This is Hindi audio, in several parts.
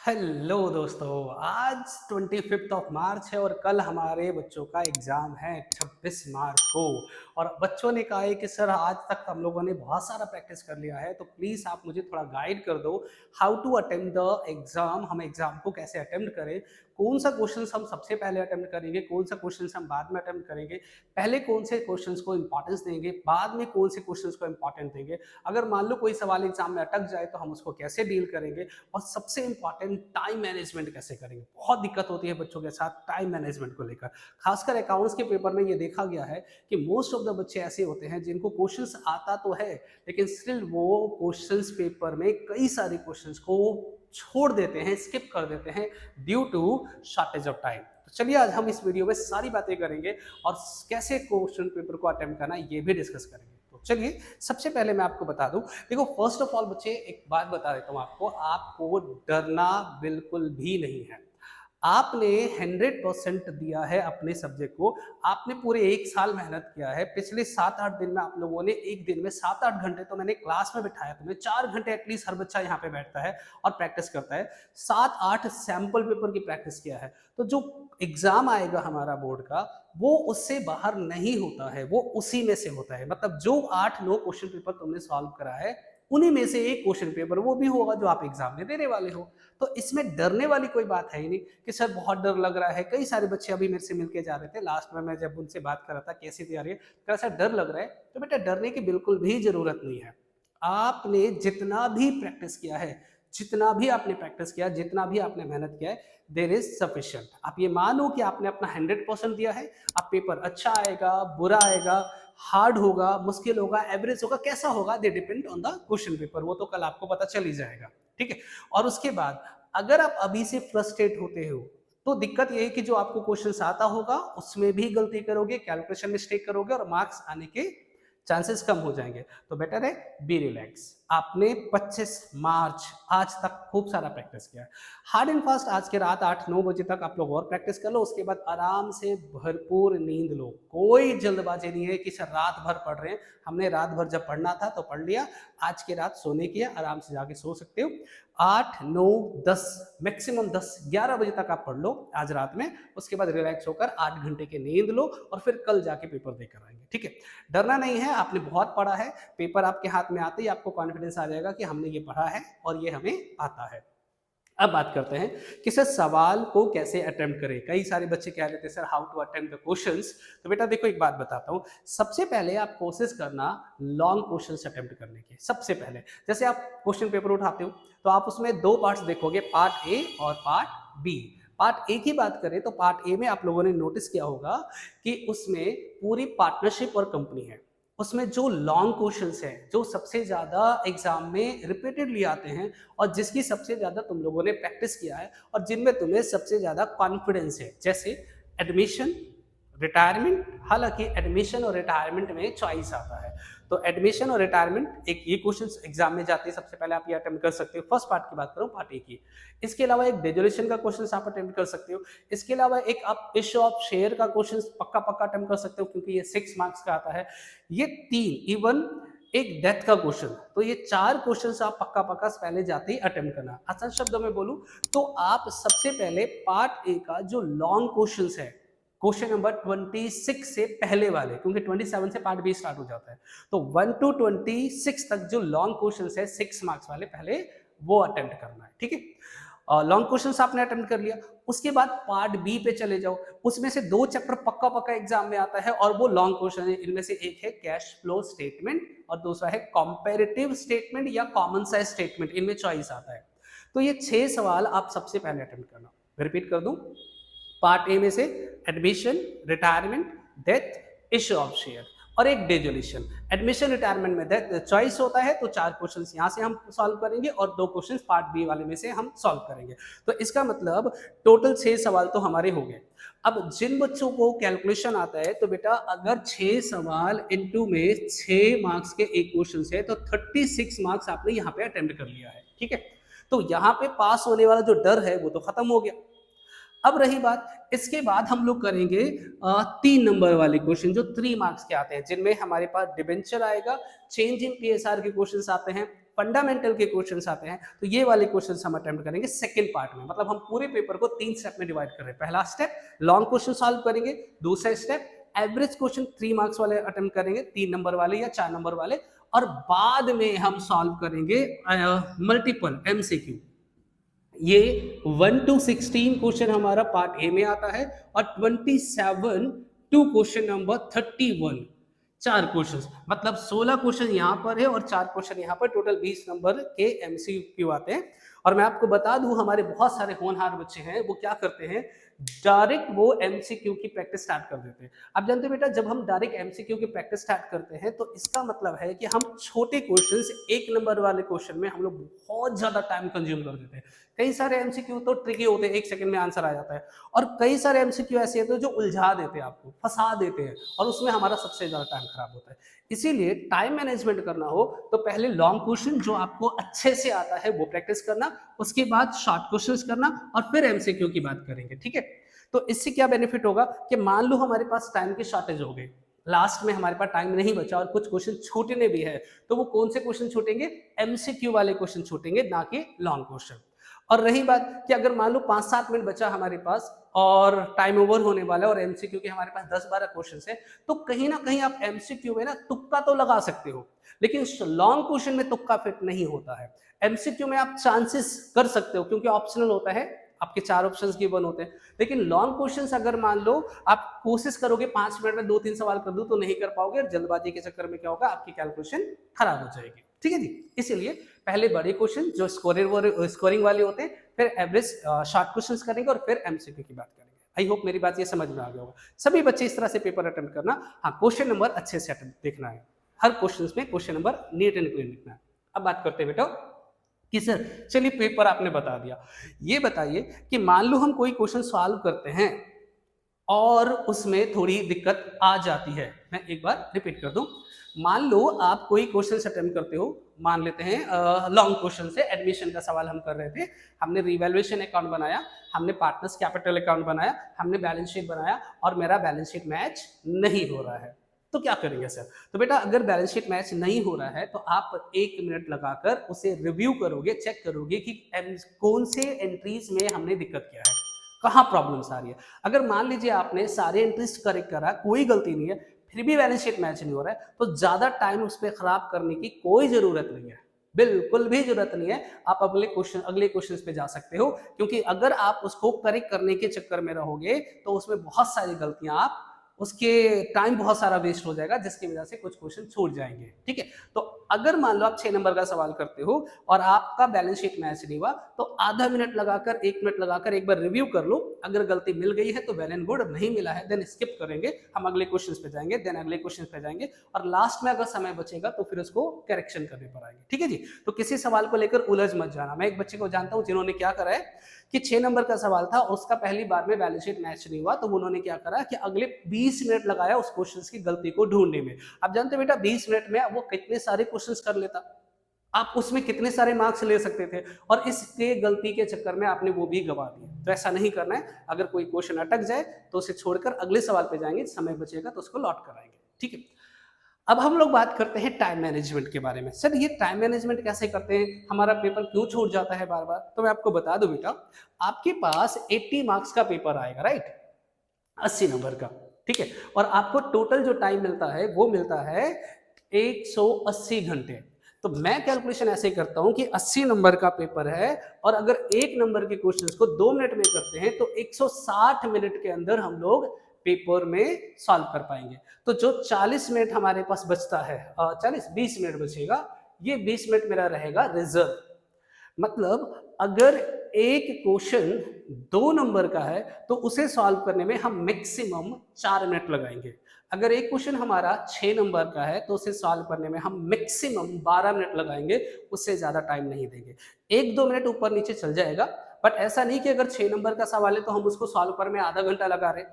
हेलो दोस्तों, आज 25 ऑफ मार्च है और कल हमारे बच्चों का एग्ज़ाम है 26 मार्च को। और बच्चों ने कहा है कि सर आज तक हम लोगों ने बहुत सारा प्रैक्टिस कर लिया है, तो प्लीज़ आप मुझे थोड़ा गाइड कर दो how to attempt the exam. हम एग्ज़ाम को कैसे अटेम्प्ट करें, कौन सा क्वेश्चंस हम सबसे पहले अटेम्प्ट करेंगे, कौन सा क्वेश्चंस हम बाद में अटेम्प्ट करेंगे, पहले कौन से क्वेश्चंस को इंपॉर्टेंस देंगे, बाद में कौन से क्वेश्चंस को इंपॉर्टेंट देंगे। अगर मान लो कोई सवाल एग्जाम में अटक जाए तो हम उसको कैसे डील करेंगे, और सबसे इंपॉर्टेंट टाइम मैनेजमेंट कैसे करेंगे। बहुत दिक्कत होती है बच्चों के साथ टाइम मैनेजमेंट को लेकर। खासकर अकाउंट्स के पेपर में ये देखा गया है कि मोस्ट ऑफ द बच्चे ऐसे होते हैं जिनको क्वेश्चंस आता तो है, लेकिन स्टिल वो क्वेश्चंस पेपर में कई सारे क्वेश्चंस को छोड़ देते हैं, स्किप कर देते हैं due to shortage of time. तो चलिए आज हम इस वीडियो में सारी बातें करेंगे और कैसे क्वेश्चन पेपर को अटेम्प्ट करना ये भी डिस्कस करेंगे। तो चलिए सबसे पहले मैं आपको बता दूं, देखो फर्स्ट ऑफ ऑल बच्चे एक बात बता देता हूं आपको, आपको डरना बिल्कुल भी नहीं है। आपने 100% दिया है अपने सब्जेक्ट को, आपने पूरे एक साल मेहनत किया है। पिछले 7-8 दिन में आप लोगों ने एक दिन में 7-8 घंटे तो मैंने क्लास में बिठाया, तुम्हें 4 घंटे एटलीस्ट हर बच्चा यहाँ पे बैठता है और प्रैक्टिस करता है। 7-8 सैंपल पेपर की प्रैक्टिस किया है, तो जो एग्जाम आएगा हमारा बोर्ड का वो उससे बाहर नहीं होता है, वो उसी में से होता है। मतलब जो 8-9 क्वेश्चन पेपर तुमने सॉल्व करा है उन्हीं में से एक क्वेश्चन पेपर वो भी होगा जो आप एग्जाम में देने वाले हो। तो इसमें डरने वाली कोई बात है ही नहीं कि सर बहुत डर लग रहा है। कई सारे बच्चे अभी मेरे से मिलके जा रहे थे, लास्ट में मैं जब उनसे बात कर रहा था कैसी तैयारी है, कहा सर डर लग रहा है। तो बेटा डरने की बिल्कुल भी जरूरत नहीं है। आपने जितना भी प्रैक्टिस किया है, जितना भी आपने प्रैक्टिस किया, जितना भी आपने मेहनत किया है, देर इज सफिशियंट। आप ये मानो कि आपने अपना 100% दिया है। अब पेपर अच्छा आएगा, बुरा आएगा, हार्ड होगा, मुश्किल होगा, एवरेज होगा, कैसा होगा, they depend on the question paper. वो तो कल आपको पता चल ही जाएगा, ठीक है। और उसके बाद अगर आप अभी से फ्रस्ट्रेट होते हो तो दिक्कत ये है कि जो आपको क्वेश्चन आता होगा उसमें भी गलती करोगे, कैलकुलेशन मिस्टेक करोगे और मार्क्स आने के चांसेस कम हो जाएंगे। तो बेटर है बी रिलैक्स। आपने 25 मार्च आज तक खूब सारा प्रैक्टिस किया है, हार्ड एंड फास्ट। आज के रात 8-9 बजे तक आप लोग और प्रैक्टिस कर लो, उसके बाद आराम से भरपूर नींद लो। कोई जल्दबाजी नहीं है कि सर रात भर पढ़ रहे हैं, हमने रात भर जब पढ़ना था तो पढ़ लिया, आज की रात सोने की है, आराम से जाके सो सकते हो। 8-9-10 मैक्सिमम 10-11 बजे तक आप पढ़ लो आज रात में, उसके बाद रिलैक्स होकर 8 घंटे की नींद लो और फिर कल जाके पेपर देकर आएंगे, ठीक है। डरना नहीं है, आपने बहुत पढ़ा है, पेपर आपके हाथ में आते ही आपको कॉन्फिडेंस आ जाएगा कि हमने ये पढ़ा है और ये हमें आता है। अब बात करते हैं कि सर सवाल को कैसे अटेम्प्ट करें। कई सारे बच्चे कह रहे थे sir how to attempt the questions. तो बेटा देखो एक बात बताता हूँ, सबसे पहले आप कोशिश करना लॉन्ग क्वेश्चंस अटेम्प्ट करने की। सबसे पहले जैसे आप क्वेश्चन पेपर उठाते हो तो आप उसमें दो पार्ट्स देखोगे, पार्ट ए और पार्ट बी। पार्ट ए की बात करें तो पार्ट ए में आप लोगों ने नोटिस किया होगा कि उसमें पूरी पार्टनरशिप और कंपनी है। उसमें जो लॉन्ग क्वेश्चंस हैं, जो सबसे ज़्यादा एग्जाम में रिपीटेडली आते हैं और जिसकी सबसे ज़्यादा तुम लोगों ने प्रैक्टिस किया है और जिनमें तुम्हें सबसे ज़्यादा कॉन्फिडेंस है, जैसे एडमिशन, रिटायरमेंट। हालांकि एडमिशन और रिटायरमेंट में चॉइस आता है, तो एडमिशन और रिटायरमेंट एक ये क्वेश्चन एग्जाम में जाते हैं, सबसे पहले आप ये अटेम्प्ट कर सकते हो। फर्स्ट पार्ट की बात करूं, पार्ट ए की। इसके अलावा एक डेजोलेशन का क्वेश्चन आप अटेम्प्ट कर सकते हो। इसके अलावा एक आप इश्यू ऑफ शेयर का क्वेश्चन पक्का पक्का अटेम्प्ट कर सकते हो क्योंकि ये 6 मार्क्स का आता है। ये 3 इवन एक डेथ का क्वेश्चन, तो ये 4 क्वेश्चंस आप पक्का पक्का पहले जाते ही अटेम्प्ट करना। आसान शब्दों में बोलूं तो आप सबसे पहले पार्ट ए का जो लॉन्ग क्वेश्चंस है, क्वेश्चन नंबर 26 से पहले वाले, क्योंकि 27 से पार्ट बी स्टार्ट हो जाता है, तो 1 to 26 तक जो लॉन्ग क्वेश्चंस है 6 मार्क्स वाले, पहले वो अटेम्प्ट करना है, ठीक है। लॉन्ग क्वेश्चंस आपने अटेम्प्ट कर लिया, उसके बाद पार्ट बी पे चले जाओ। उसमें से 2 चैप्टर पक्का पक्का एग्जाम में आता है और वो लॉन्ग क्वेश्चन है। इनमें से एक है कैश फ्लो स्टेटमेंट और दूसरा है कंपैरेटिव स्टेटमेंट या कॉमन साइज स्टेटमेंट, इनमें चॉइस आता है। तो ये 6 सवाल आप सबसे पहले अटेम्प्ट करना। रिपीट कर दूं, पार्ट ए में से admission, retirement, death, issue of share और एक डेजोल्यूशन। एडमिशन रिटायरमेंट में डेथ चॉइस होता है, तो 4 क्वेश्चंस यहां से हम सॉल्व करेंगे और 2 क्वेश्चंस पार्ट बी वाले में से हम सॉल्व करेंगे। तो इसका मतलब टोटल 6 सवाल तो हमारे हो गए। अब जिन बच्चों को कैलकुलेशन आता है तो बेटा अगर 6 सवाल इनटू में 6 मार्क्स के एक क्वेश्चन है तो 36 मार्क्स आपने यहाँ पे अटेम्प्ट कर लिया है, ठीक है। तो यहाँ पे पास होने वाला जो डर है वो तो खत्म हो गया। अब रही बात, इसके बाद हम लोग करेंगे 3 नंबर वाले क्वेश्चन जो 3 मार्क्स के आते हैं, जिनमें हमारे पास डिबेंचर आएगा, चेंज इन पीएसआर के क्वेश्चंस आते हैं, फंडामेंटल के क्वेश्चंस आते हैं तो ये वाले क्वेश्चंस हम अटेम्प्ट करेंगे सेकंड पार्ट में। मतलब हम पूरे पेपर को 3 स्टेप में डिवाइड कर रहे हैं। पहला स्टेप लॉन्ग क्वेश्चन सॉल्व करेंगे, दूसरा स्टेप एवरेज क्वेश्चन 3 मार्क्स वाले अटेम्प्ट करेंगे, 3 नंबर वाले या 4 नंबर वाले, और बाद में हम सॉल्व करेंगे मल्टीपल एमसीक्यू। ये 1 to 16 क्वेश्चन हमारा पार्ट ए में आता है और 27 टू क्वेश्चन नंबर 31 4 क्वेश्चंस, मतलब 16 क्वेश्चन यहाँ पर है और 4 क्वेश्चन यहाँ पर, टोटल 20 नंबर के एमसीक्यू आते हैं। और मैं आपको बता दूं हमारे बहुत सारे होनहार बच्चे हैं, वो क्या करते हैं डायरेक्ट वो एमसीक्यू की प्रैक्टिस स्टार्ट कर देते हैं। आप जानते हो बेटा जब हम डायरेक्ट एमसीक्यू की प्रैक्टिस स्टार्ट करते हैं तो इसका मतलब है कि हम छोटे क्वेश्चंस 1 नंबर वाले क्वेश्चन में हम लोग बहुत ज्यादा टाइम कंज्यूम कर देते हैं। कई सारे एमसीक्यू तो ट्रिकी होते हैं, 1 सेकंड में आंसर आ जाता है, और कई सारे एमसीक्यू ऐसे होते हैं जो उलझा देते हैं, आपको फंसा देते हैं, और उसमें हमारा सबसे ज्यादा टाइम खराब होता है। इसीलिए टाइम मैनेजमेंट करना हो तो पहले लॉन्ग क्वेश्चन जो आपको अच्छे से आता है वो प्रैक्टिस करना, उसके बाद शॉर्ट क्वेश्चंस करना, और फिर एमसीक्यू की बात करेंगे। ठीक है, तो इससे क्या बेनिफिट होगा कि मान लो हमारे पास टाइम की शॉर्टेज हो गई, लास्ट में हमारे पास टाइम नहीं बचा और कुछ क्वेश्चन छूटने भी है, तो वो कौन से क्वेश्चन छूटेंगे, एमसीक्यू वाले क्वेश्चन छूटेंगे, ना कि लॉन्ग क्वेश्चन। और रही बात कि अगर मान लो 5-7 मिनट बचा हमारे पास और टाइम ओवर होने वाला है और एमसीक्यू के हमारे पास 10-12 क्वेश्चन है, तो कहीं ना कहीं आप एमसीक्यू में ना तुक्का तो लगा सकते हो, लेकिन लॉन्ग क्वेश्चन में तुक्का फिट नहीं होता है। एमसीक्यू में आप चांसेस कर सकते हो क्योंकि ऑप्शनल होता है, आपके 4 ऑप्शंस गिवन होते हैं, लेकिन लॉन्ग क्वेश्चंस अगर मान लो आप कोशिश करोगे 5 मिनट में 2-3 सवाल कर दूं तो नहीं कर पाओगे, और जल्दबाजी के चक्कर में क्या होगा, आपकी कैलकुलेशन खराब हो जाएगी। ठीक है जी, इसीलिए पहले बड़े क्वेश्चन जो स्कोरिंग वाले होते हैं, फिर एवरेज शॉर्ट क्वेश्चंस करेंगे और फिर एमसीक्यू की बात करेंगे। आई होप मेरी बात ये समझ में आ गया होगा। सभी बच्चे इस तरह से पेपर अटेम्प्ट करना। हाँ, क्वेश्चन नंबर अच्छे से देखना है, हर क्वेश्चन में question number neat and clean लिखना है। अब बात करते हैं बेटा कि सर चलिए पेपर आपने बता दिया, ये बताइए कि मान लो हम कोई क्वेश्चन सॉल्व करते हैं और उसमें थोड़ी दिक्कत आ जाती है। मैं एक बार रिपीट कर दूं, मान लो आप कोई क्वेश्चन अटेम्प्ट करते हो, मान लेते हैं लॉन्ग क्वेश्चन से एडमिशन का सवाल हम कर रहे थे, हमने रिवैल्यूएशन अकाउंट बनाया, हमने पार्टनर्स कैपिटल अकाउंट बनाया, हमने बैलेंस शीट बनाया, और मेरा बैलेंस शीट मैच नहीं हो रहा है, तो क्या करेंगे सर। तो बेटा अगर बैलेंस शीट मैच नहीं हो रहा है तो आप 1 मिनट लगाकर उसे रिव्यू करोगे, चेक करोगे कि कौन से एंट्रीज में हमने दिक्कत किया है, कहाँ प्रॉब्लम्स आ रही है। अगर मान लीजिए आपने सारे एंट्रीज करेक्ट करा, कोई गलती नहीं है, फिर भी बैलेंस शीट मैच नहीं हो रहा है, तो ज्यादा टाइम उस पर खराब करने की कोई जरूरत नहीं है, बिल्कुल भी जरूरत नहीं है। आप अगले क्वेश्चन पे जा सकते हो, क्योंकि अगर आप उसको करेक्ट करने के चक्कर में रहोगे तो उसमें बहुत सारी गलतियां, आप उसके टाइम बहुत सारा वेस्ट हो जाएगा, जिसकी वजह से कुछ क्वेश्चन छूट जाएंगे। ठीक है, तो अगर मान लो आप 6 नंबर का सवाल करते हो और आपका बैलेंस शीट मैच नहीं हुआ, तो आधा मिनट लगाकर 1 मिनट लगाकर एक बार रिव्यू कर लो। अगर गलती मिल गई है तो वेल एंड गुड, नहीं मिला है देन स्किप करेंगे, हम अगले क्वेश्चन पे जाएंगे, देन अगले क्वेश्चन पे जाएंगे, और लास्ट में अगर समय बचेगा तो फिर उसको करेक्शन करने पर आएंगे। ठीक है जी, तो किसी सवाल को लेकर उलझ मत जाना। मैं एक बच्चे को जानता हूँ जिन्होंने क्या करा है कि 6 नंबर का सवाल था, उसका पहली बार में बैलेंस शीट मैच नहीं हुआ, तो उन्होंने क्या करा कि अगले 20 मिनट लगाया उस क्वेश्चन की गलती को ढूंढने में। आप जानते हो बेटा 20 मिनट में वो कितने सारे क्वेश्चंस कर लेता, आप उसमें कितने सारे मार्क्स ले सकते थे, और इसके गलती के चक्कर में आपने वो भी गवा दिए। तो ऐसा नहीं करना है, अगर कोई क्वेश्चन अटक जाए तो उसे छोड़कर अगले सवाल पे जाएंगे, समय बचेगा तो उसको लौट कराएंगे। ठीक है, अब हम लोग बात करते हैं टाइम मैनेजमेंट के बारे में। सर ये टाइम मैनेजमेंट कैसे करते हैं, हमारा पेपर क्यों छूट जाता है बार बार। तो मैं आपको बता दूं बेटा, आपके पास 80 मार्क्स का पेपर आएगा, राइट, 80 नंबर का। ठीक है, और आपको टोटल जो टाइम मिलता है वो मिलता है 180 घंटे। तो मैं कैलकुलेशन ऐसे करता हूं कि 80 नंबर का पेपर है, और अगर 1 नंबर के क्वेश्चंस को 2 मिनट में करते हैं तो 160 मिनट के अंदर हम लोग पेपर में सॉल्व कर पाएंगे। तो जो 40 मिनट हमारे पास बचता है, 20 मिनट बचेगा, ये 20 मिनट मेरा रहेगा रिजर्व। मतलब अगर एक क्वेश्चन 2 नंबर का है तो उसे सॉल्व करने में हम मैक्सिमम 4 मिनट लगाएंगे। अगर एक क्वेश्चन हमारा 6 नंबर का है तो उसे सॉल्व करने में हम मैक्सिमम 12 मिनट लगाएंगे, उससे ज्यादा टाइम नहीं देंगे। 1-2 मिनट ऊपर नीचे चल जाएगा, बट ऐसा नहीं कि अगर 6 नंबर का सवाल है तो हम उसको सॉल्व करने में आधा घंटा लगा रहे,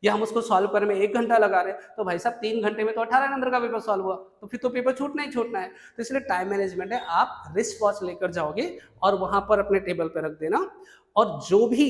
या हम उसको सॉल्व करने में 1 घंटा लगा रहे, तो भाई साहब 3 घंटे में तो 18 नंबर का पेपर सॉल्व हुआ, तो फिर तो पेपर छूटना ही छूटना है। तो इसलिए टाइम मैनेजमेंट है, आप रिस्ट वॉच लेकर जाओगे और वहां पर अपने टेबल पर रख देना, और जो भी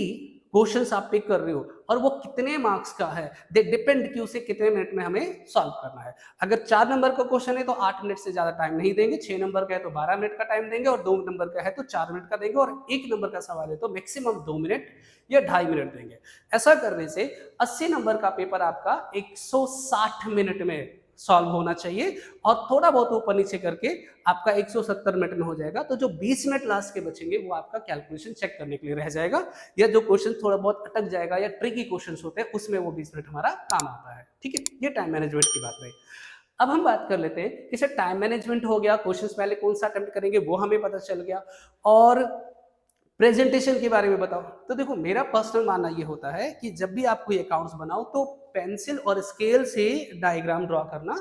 क्वेश्चंस आप पिक कर रहे हो और वो कितने मार्क्स का है, दे डिपेंड कि उसे कितने मिनट में हमें सॉल्व करना है। अगर 4 नंबर का क्वेश्चन है तो 8 मिनट से ज़्यादा टाइम नहीं देंगे, 6 नंबर का है तो 12 मिनट का टाइम देंगे और 2 नंबर का है तो 4 मिनट का देंगे और 1 नंबर का सवाल है तो मैक्सिमम 2 मिनट या 2.5 मिनट देंगे। ऐसा करने से 80 नंबर का पेपर आपका 160 मिनट में सॉल्व होना चाहिए और थोड़ा बहुत ऊपर नीचे करके आपका 170 मिनट में हो जाएगा। तो जो 20 मिनट लास्ट के बचेंगे वो आपका कैलकुलेशन चेक करने के लिए रह जाएगा, या जो क्वेश्चन थोड़ा बहुत अटक जाएगा या ट्रिकी क्वेश्चंस होते हैं उसमें वो 20 मिनट हमारा काम आता है। ठीक है, ये टाइम मैनेजमेंट की बात रही। अब हम बात कर लेते हैं कि सर टाइम मैनेजमेंट हो गया, क्वेश्चंस पहले कौन सा अटेम्प्ट करेंगे वो हमें पता चल गया, और प्रेजेंटेशन के बारे में बताओ। तो देखो मेरा पर्सनल मानना ये होता है कि जब भी आप कोई अकाउंट्स बनाओ तो पेंसिल और स्केल से डायग्राम ड्रॉ करना,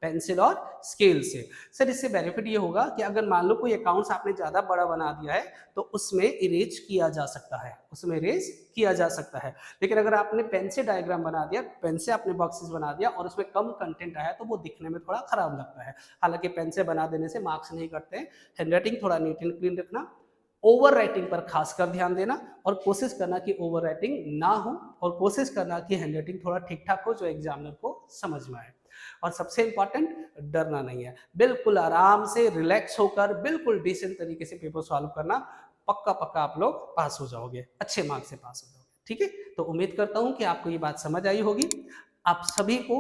पेंसिल और स्केल से। सर इससे बेनिफिट ये होगा कि अगर मान लो कोई अकाउंट्स आपने ज़्यादा बड़ा बना दिया है तो उसमें इरेज किया जा सकता है, उसमें इरेज किया जा सकता है। लेकिन अगर आपने पेन से डायग्राम बना दिया, पेन से आपने बॉक्सेस बना दिया और उसमें कम कंटेंट आया तो वो दिखने में थोड़ा खराब लगता है। हालांकि पेन से बना देने से मार्क्स नहीं कटते हैं। हैंडराइटिंग थोड़ा नीट एंड क्लीन रखना, ओवर राइटिंग पर खासकर ध्यान देना और कोशिश करना कि ओवर राइटिंग ना हो और कोशिश करना कि हैंडराइटिंग थोड़ा ठीक ठाक हो जो एग्जामिनर को समझ में आए। और सबसे इंपॉर्टेंट, डरना नहीं है, बिल्कुल आराम से रिलैक्स होकर बिल्कुल डिसेंट तरीके से पेपर सॉल्व करना, पक्का पक्का आप लोग पास हो जाओगे, अच्छे मार्क्स से पास हो जाओगे। ठीक है, तो उम्मीद करता हूं कि आपको ये बात समझ आई होगी। आप सभी को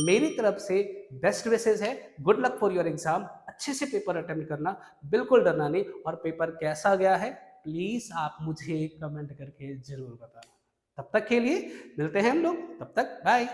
मेरी तरफ से बेस्ट विशेष है, good luck for your exam. अच्छे से पेपर अटेम्प्ट करना, बिल्कुल डरना नहीं, और पेपर कैसा गया है प्लीज आप मुझे कमेंट करके जरूर बताना। तब तक के लिए मिलते हैं हम लोग, तब तक बाय।